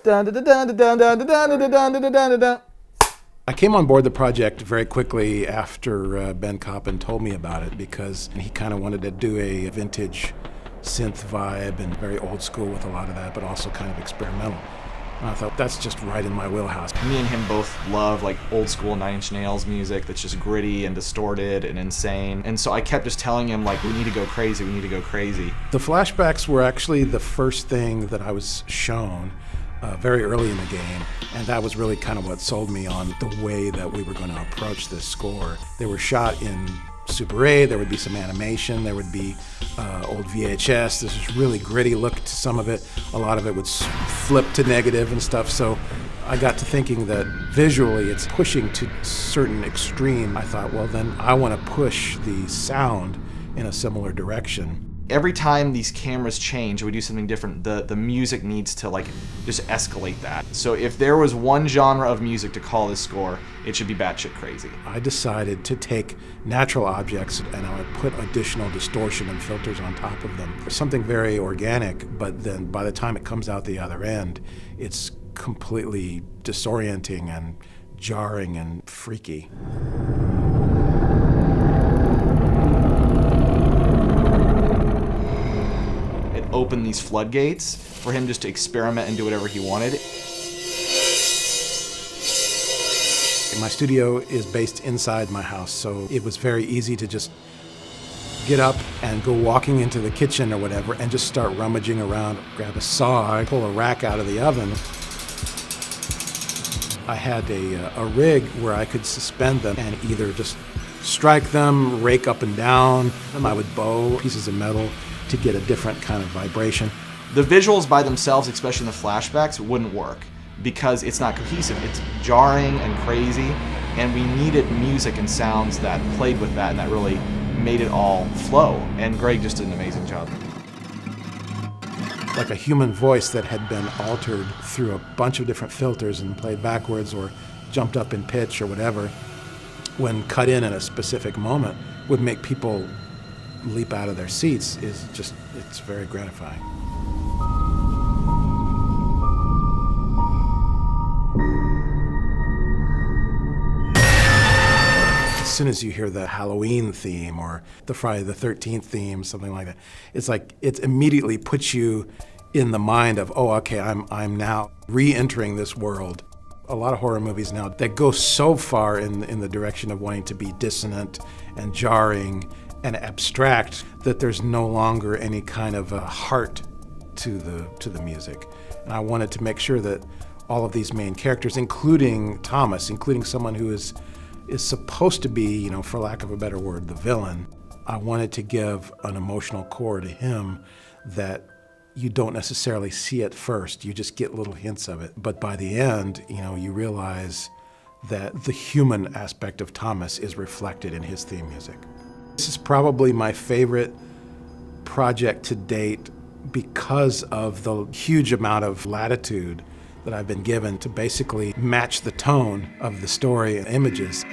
I came on board the project very quickly after Ben Coppin told me about it, because he kind of wanted to do a vintage synth vibe and very old school with a lot of that, but also kind of experimental. And I thought, that's just right in my wheelhouse. Me and him both love like old school Nine Inch Nails music that's just gritty and distorted and insane. And so I kept just telling him, like, we need to go crazy, we need to go crazy. The flashbacks were actually the first thing that I was shown very early in the game, and that was really kind of what sold me on the way that we were going to approach this score. They were shot in Super 8, there would be some animation, there would be old VHS. This was really gritty look to some of it. A lot of it would flip to negative and stuff, so I got to thinking that visually it's pushing to a certain extreme. I thought, well, then I want to push the sound in a similar direction. Every time these cameras change, we do something different, the music needs to like just escalate that. So if there was one genre of music to call this score, it should be batshit crazy. I decided to take natural objects and I would put additional distortion and filters on top of them. Something very organic, but then by the time it comes out the other end, it's completely disorienting and jarring and freaky. Open these floodgates for him just to experiment and do whatever he wanted. My studio is based inside my house, so it was very easy to just get up and go walking into the kitchen or whatever and just start rummaging around, grab a saw, pull a rack out of the oven. I had a rig where I could suspend them and either just strike them, rake up and down. I would bow pieces of metal to get a different kind of vibration. The visuals by themselves, especially in the flashbacks, wouldn't work because it's not cohesive. It's jarring and crazy, and we needed music and sounds that played with that and that really made it all flow. And Greg just did an amazing job. Like a human voice that had been altered through a bunch of different filters and played backwards or jumped up in pitch or whatever, when cut in a specific moment, would make people leap out of their seats. It's very gratifying. As soon as you hear the Halloween theme or the Friday the 13th theme, something like that, it's like it immediately puts you in the mind of, oh, okay, I'm now re-entering this world. A lot of horror movies now that go so far in the direction of wanting to be dissonant and jarring and abstract that there's no longer any kind of a heart to the music. And I wanted to make sure that all of these main characters, including Thomas, including someone who is supposed to be, for lack of a better word, the villain, I wanted to give an emotional core to him that you don't necessarily see at first. You just get little hints of it. But by the end, you realize that the human aspect of Thomas is reflected in his theme music. This is probably my favorite project to date because of the huge amount of latitude that I've been given to basically match the tone of the story and images.